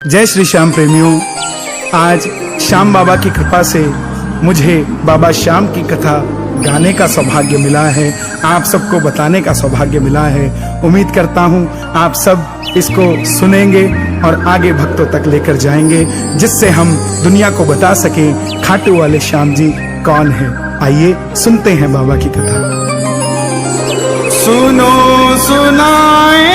जय श्री श्याम प्रेमियों, आज श्याम बाबा की कृपा से मुझे बाबा श्याम की कथा गाने का सौभाग्य मिला है, आप सबको बताने का सौभाग्य मिला है। उम्मीद करता हूँ आप सब इसको सुनेंगे और आगे भक्तों तक लेकर जाएंगे, जिससे हम दुनिया को बता सकें खाटू वाले श्याम जी कौन है। आइए सुनते हैं बाबा की कथा। सुनो सुनाए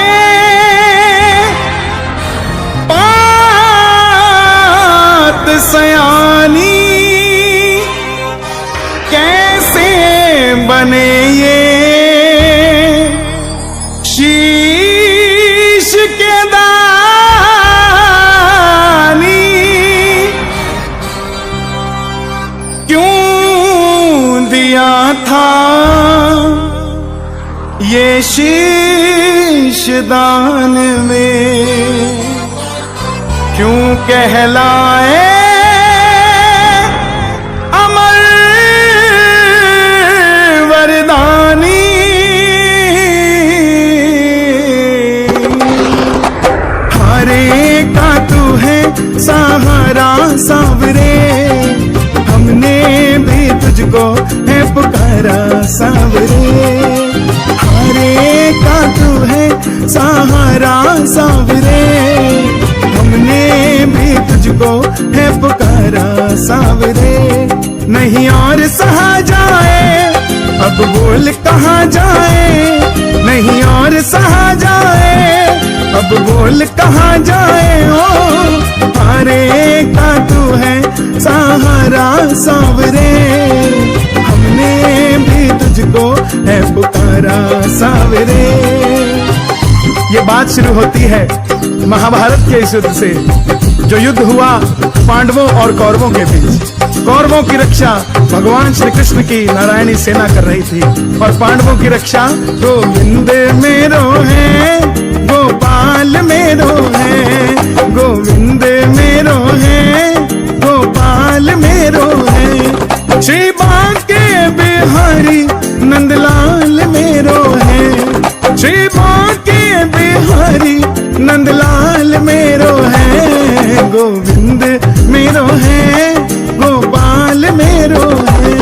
सयानी, कैसे बने ये शीश के दानी, क्यों दिया था ये शीश दान में, क्यों कहलाए सहारा सावरे, हमने भी तुझको है पुकारा सावरे। हरे का तू है सहारा सावरे, हमने भी तुझको है पुकारा सावरे। नहीं और सहा जाए अब बोल कहाँ जाए, नहीं और सहा जाए अब बोल कहाँ जाए। ओ हरे का तू है सहारा सावरे, हमने भी तुझको है पुकारा सावरे। ये बात शुरू होती है महाभारत के इस युद्ध से, जो युद्ध हुआ पांडवों और कौरवों के बीच। कौरवों की रक्षा भगवान श्री कृष्ण की नारायणी सेना कर रही थी, और पांडवों की रक्षा गोविंद मेरो है, गोपाल मेरो है, गोविंद मेरो है, गोपाल मेरो है। श्री बांके बिहारी नंदलाल मेरो है, श्री बांके बिहारी नंदलाल मेरो है, गोविंद मेरो है, गोपाल मेरो है।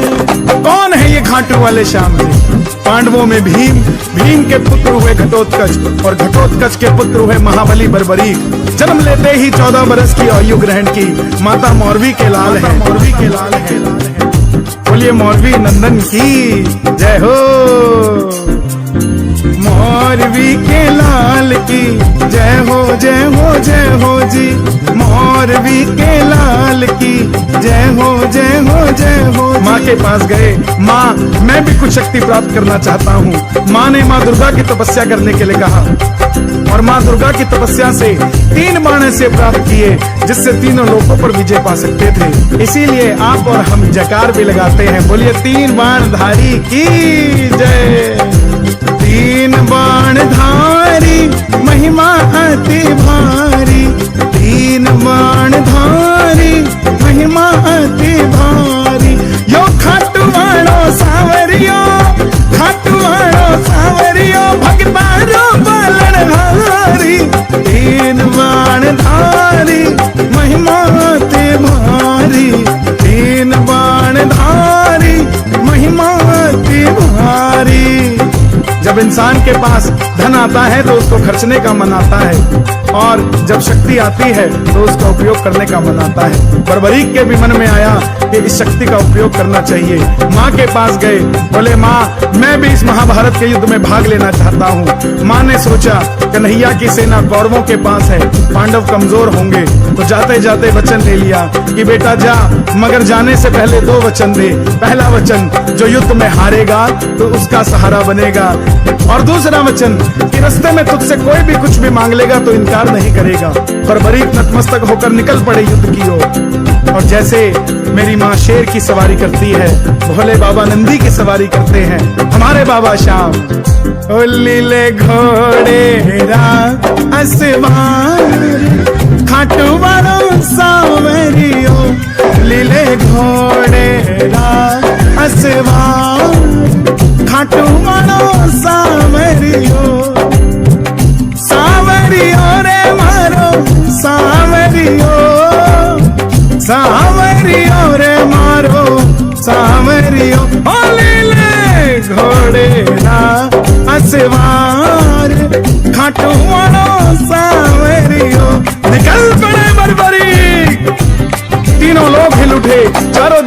कौन है ये खाटू वाले श्याम जी? पांडवों में भीम, भीम के पुत्र हुए घटोत्कच, और घटोत्कच के पुत्र हुए महाबली बर्बरीक। जन्म लेते ही 14 बरस की आयु ग्रहण की माता मौरवी के लाल है, मौरवी के लाल है। बोलिए मौरवी नंदन की जय हो, मौरवी के लाल की जय हो, जय हो, जय हो जी। मौरवी के लाल की जय हो, जय हो, जय हो। माँ के पास गए, माँ मैं भी कुछ शक्ति प्राप्त करना चाहता हूँ। माँ ने माँ दुर्गा की तपस्या करने के लिए कहा, और माँ दुर्गा की तपस्या से 3 बाण ऐसे प्राप्त किए जिससे तीनों लोकों पर विजय पा सकते थे। इसीलिए आप और हम जयकार भी लगाते हैं। बोलिए 3 बाण धारी की जय। 3 बाण धारी महिमा अति भारी, 3 बाण धारी महिमा अति भारी। यो खाटू वालो सावरियो, खाटू वालो सावरियो, भगतारो बलन हारी। 3 बाण धारी महिमा अति भारी, 3 बाण धारी महिमा अति भारी। जब इंसान के पास धन आता है तो उसको खर्चने का मन आता है, और जब शक्ति आती है तो उसका उपयोग करने का मन आता है। बर्बरीक के भी मन में आया कि इस शक्ति का उपयोग करना चाहिए। माँ के पास गए, बोले माँ मैं भी इस महाभारत के युद्ध में भाग लेना चाहता हूँ। माँ ने सोचा कन्हैया की सेना कौरवों के पास है, पांडव कमजोर होंगे, तो जाते जाते वचन ले लिया कि बेटा जा, मगर जाने से पहले 2 वचन दे। पहला वचन, जो युद्ध में हारेगा तो उसका सहारा बनेगा, और दूसरा वचन कि रास्ते में तुझसे कोई भी कुछ भी मांग लेगा तो इनकार नहीं करेगा। बर्बरीक नतमस्तक होकर निकल पड़े युद्ध की ओर, और जैसे मेरी माँ शेर की सवारी करती है, भोले बाबा नंदी की सवारी करते हैं हमारे बाबा श्याम। ओ लीले घोड़े असवार, खाटू वालो सावरियो, लीले घोड़े असवार, खाटू वालो सावरियो, सावरियो रे मारो सावरियो।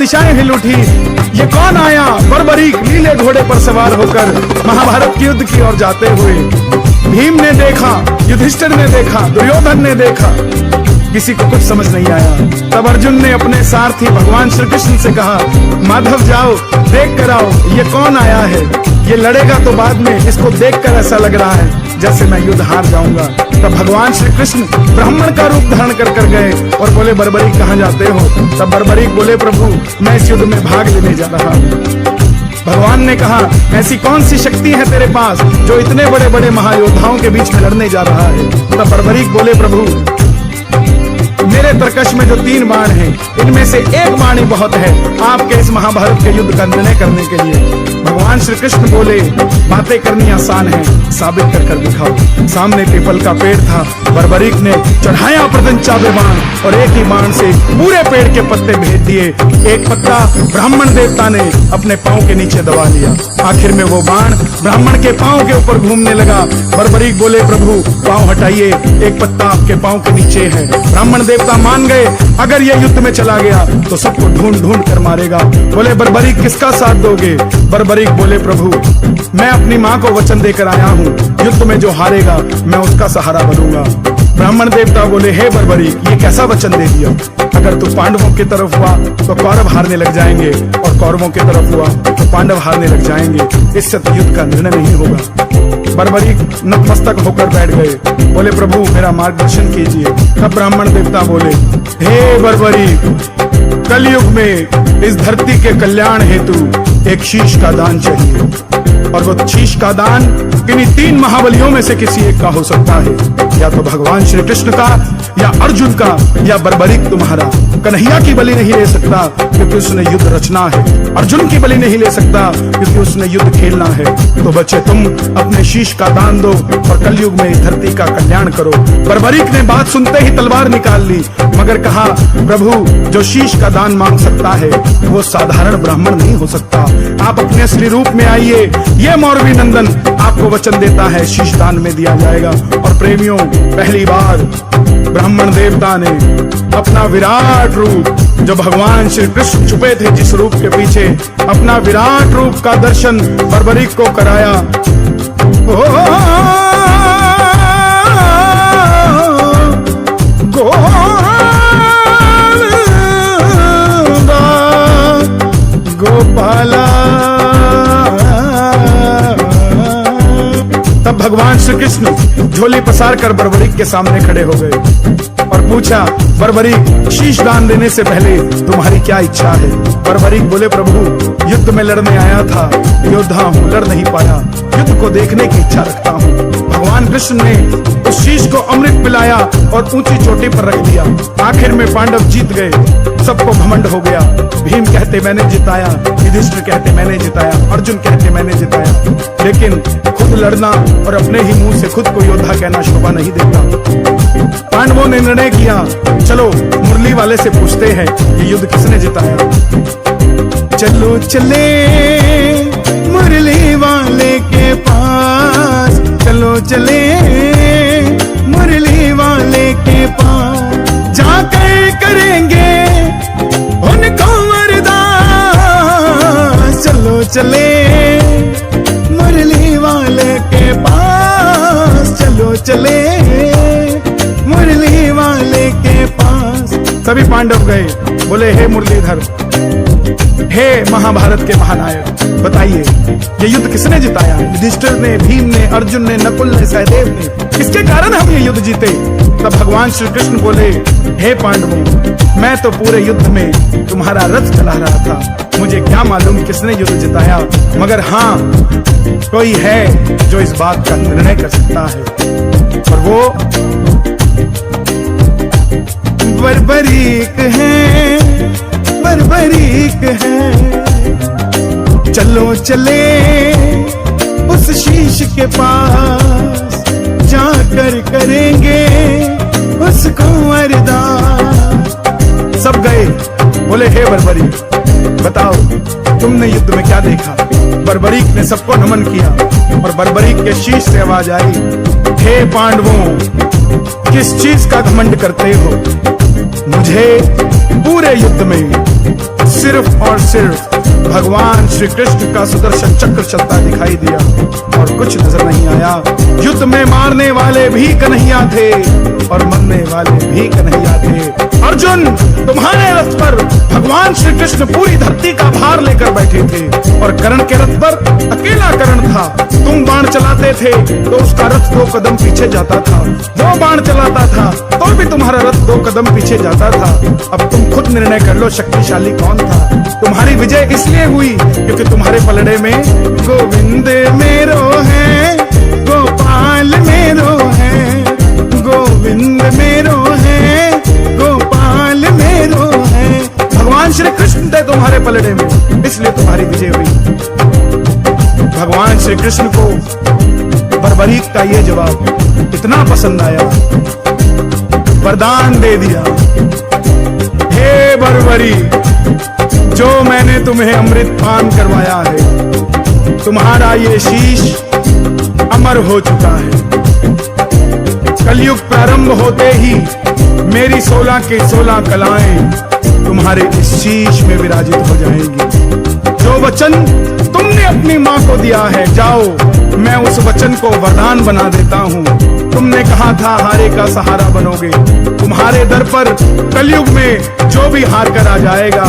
दिशाएं हिल उठी। ये कौन आया? बर्बरीक नीले घोड़े पर सवार होकर महाभारत के युद्ध की ओर जाते हुए। भीम ने देखा, युधिष्ठिर ने देखा, दुर्योधन ने देखा, किसी को कुछ समझ नहीं आया। तब अर्जुन ने अपने सारथी भगवान श्री कृष्ण से कहा, माधव जाओ देख कर आओ, ये कौन आया है? ये लड़ेगा तो बाद में, इसको देखकर ऐसा लग रहा है जैसे मैं युद्ध हार जाऊंगा। तब भगवान श्री कृष्ण ब्राह्मण का रूप धारण कर गए और बोले, बर्बरीक कहाँ जाते हो? तब बर्बरीक बोले, प्रभु मैं इस युद्ध में भाग लेने जा रहा हूँ। भगवान ने कहा, ऐसी कौन सी शक्ति है तेरे पास जो इतने बड़े बड़े महायोद्धाओं के बीच में लड़ने जा रहा है? तब बर्बरीक बोले, प्रभु मेरे तरकश में जो 3 बाण हैं, इनमें से एक बाण ही बहुत है आपके इस महाभारत के युद्ध का निर्णय करने के लिए। भगवान श्री कृष्ण बोले, बातें करनी आसान है, साबित कर दिखाओ। सामने पीपल का पेड़ था, बर्बरीक ने चढ़ाया प्रत्यंचा बाण और एक ही बाण से पूरे पेड़ के पत्ते भेज दिए। एक पत्ता ब्राह्मण देवता ने अपने पांव के नीचे दबा लिया। आखिर में वो बाण ब्राह्मण के पांव के ऊपर घूमने लगा। बर्बरीक बोले, प्रभु पांव हटाइए, एक पत्ता आपके पांव के नीचे है। ब्राह्मण देवता मान गए, अगर ये युद्ध में चला गया तो सबको ढूंढ ढूंढ कर मारेगा। बोले, बर्बरीक किसका साथ दोगे? बर्बरीक बोले, प्रभु मैं अपनी माँ को वचन देकर आया हूँ, युद्ध में जो हारेगा मैं उसका सहारा बनूंगा। ब्राह्मण देवता बोले, हे बर्बरीक ये कैसा वचन दे दिया? अगर तू पांडवों की तरफ हुआ तो कौरव हारने लग जाएंगे और कौरवों की तरफ हुआ तो पांडव हारने लग जाएंगे, इससे तो युद्ध का निर्णय नहीं होगा। बर्बरीक नतमस्तक होकर बैठ गए। बोले, प्रभु मेरा मार्गदर्शन कीजिए। तब ब्राह्मण देवता बोले, हे बर्बरीक कलयुग में इस धरती के कल्याण हेतु एक शीश का दान चाहिए, और वो शीश का दान किन्हीं 3 महाबलियों में से किसी एक का हो सकता है, या तो भगवान श्री कृष्ण का, या अर्जुन का, या बर्बरीक तुम्हारा। कन्हैया की बलि नहीं ले सकता क्योंकि उसने युद्ध रचना है, अर्जुन की बलि नहीं ले सकता क्योंकि उसने युद्ध खेलना है। तो बच्चे तुम अपने शीश का दान दो और कलयुग में इस धरती का कल्याण करो। बर्बरीक ने बात सुनते ही तलवार निकाल ली, मगर कहा, प्रभु जो शीश का दान मांग सकता है वो साधारण ब्राह्मण नहीं हो सकता। आप अपने असली रूप में आइए, ये मौरवी नंदन आपको वचन देता है शीश दान में दिया जाएगा। और प्रेमियों, पहली बार ब्राह्मण देवता ने अपना विराट रूप, जो भगवान श्री कृष्ण छुपे थे जिस रूप के पीछे, अपना विराट रूप का दर्शन बर्बरीक को कराया। गोपाला। तब भगवान श्री कृष्ण झोली पसार कर बर्बरीक के सामने खड़े हो गए और पूछा, बर्बरीक शीश दान देने से पहले तुम्हारी क्या इच्छा है? बर्बरीक बोले, प्रभु युद्ध में लड़ने आया था, योद्धा हूँ, लड़ नहीं पाया, युद्ध को देखने की इच्छा रखता हूँ। भगवान कृष्ण ने उस शीश को अमृत पिलाया और ऊंची चोटी पर रख दिया। आखिर में पांडव जीत गए, सबको घमंड हो गया। भीम कहते मैंने जिताया, युधिष्ठिर कहते मैंने जिताया, अर्जुन कहते मैंने जिताया। लेकिन खुद लड़ना और अपने ही मुंह से खुद को योद्धा कहना शोभा नहीं देता। पांडवों ने निर्णय किया, चलो मुरली वाले से पूछते हैं ये युद्ध किसने जिताया। चलो चले मुरली वाले के पास, चलो चले मुरली वाले के पास, जाकर करेंगे उनको वरदान। चलो चले मुरली वाले के पास, चलो चले मुरली वाले के पास। सभी पांडव गए, बोले, हे मुरलीधर, हे महाभारत के महानायक, बताइए ये युद्ध किसने जिताया? युधिष्ठिर ने, भीम ने, अर्जुन ने, नकुल ने, सहदेव ने, किसके कारण हम ये युद्ध जीते? तब भगवान श्री कृष्ण बोले, हे पांडवों, मैं तो पूरे युद्ध में तुम्हारा रथ चला रहा था, मुझे क्या मालूम किसने युद्ध जिताया, मगर हाँ कोई है जो इस बात का निर्णय कर सकता है, और वो बर्बरीक है, बर्बरीक है। चलो चले उस शीश के पास, जाकर करेंगे उसको वरदान। सब गए, बोले, हे बर्बरीक, बताओ तुमने युद्ध में क्या देखा? बर्बरीक ने सबको नमन किया और बर्बरीक के शीश से आवाज आई, हे पांडवों, किस चीज का घमंड करते हो? मुझे पूरे युद्ध में सिर्फ और सिर्फ भगवान श्री कृष्ण का सुदर्शन चक्र चलता दिखाई दिया और कुछ नजर नहीं आया। युद्ध में मारने वाले भी कन्हैया थे और मरने वाले भी कन्हैया थे। अर्जुन, तुम्हारे रथ पर भगवान श्री कृष्ण पूरी धरती का भार लेकर बैठे थे और कर्ण के रथ पर अकेला कर्ण था। तुम बाण चलाते थे तो उसका रथ 2 कदम पीछे जाता था, वो बाण चलाता था तो भी तुम्हारा रथ 2 कदम पीछे जाता था। अब तुम खुद निर्णय कर लो शक्तिशाली कौन था। तुम्हारी विजय इसलिए हुई क्योंकि तुम्हारे पलड़े में गोविंद मेरो है, गोपाल मेरो है, गोविंद मेरो है, गोपाल मेरो है। भगवान श्री कृष्ण थे तुम्हारे पलड़े में, इसलिए तुम्हारी विजय हुई। भगवान श्री कृष्ण को बर्बरीक का ये जवाब इतना पसंद आया, वरदान दे दिया, हे बर्बरी, जो मैंने तुम्हें अमृत पान करवाया है, तुम्हारा ये शीश अमर हो चुका है। कलयुग प्रारंभ होते ही मेरी 16 की 16 कलाएं तुम्हारे इस शीश में विराजित हो जाएंगी। जो वचन तुमने अपनी माँ को दिया है, जाओ, मैं उस वचन को वरदान बना देता हूँ। तुमने कहा था हारे का सहारा बनोगे, तुम्हारे दर पर कलयुग में जो भी हार कर आ जाएगा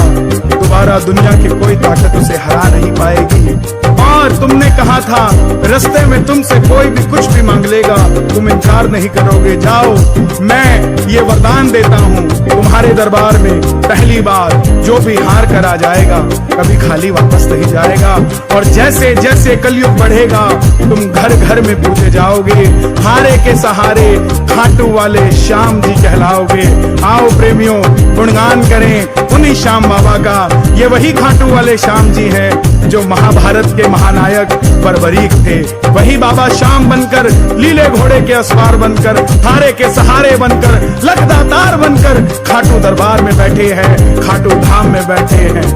दोबारा दुनिया की कोई ताकत उसे हरा नहीं पाएगी। और तुमने कहा था रास्ते में तुमसे कोई भी कुछ भी मांग लेगा, तुम इनकार नहीं करोगे। जाओ, मैं ये वरदान देता हूँ, तुम्हारे दरबार में पहली बार जो भी हार कर आ जाएगा कभी खाली वापस नहीं जाएगा। और जैसे जैसे कलयुग बढ़ेगा तुम घर घर में पूछे जाओगे, हारे के सहारे खाटू वाले श्याम जी कहलाओगे। आओ प्रेमियों, गुणगान करें उन्हीं श्याम बाबा का। ये वही खाटू वाले श्याम जी हैं जो महाभारत के महानायक बर्बरीक थे। वही बाबा श्याम बनकर, लीले घोड़े के अस्वार बनकर, हारे के सहारे बनकर, लखदातार बनकर खाटू दरबार में बैठे हैं, खाटू धाम में बैठे हैं।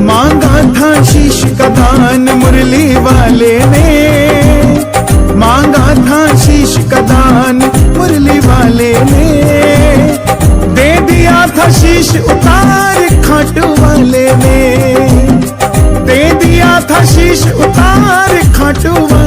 मांगा था शीश का दान मुरली वाले ने, मांगा था शीश का दान मुरली वाले ने, दे दिया था शीश उतार खाटू वाले ने, दे दिया था शीश उतार खाटू वाले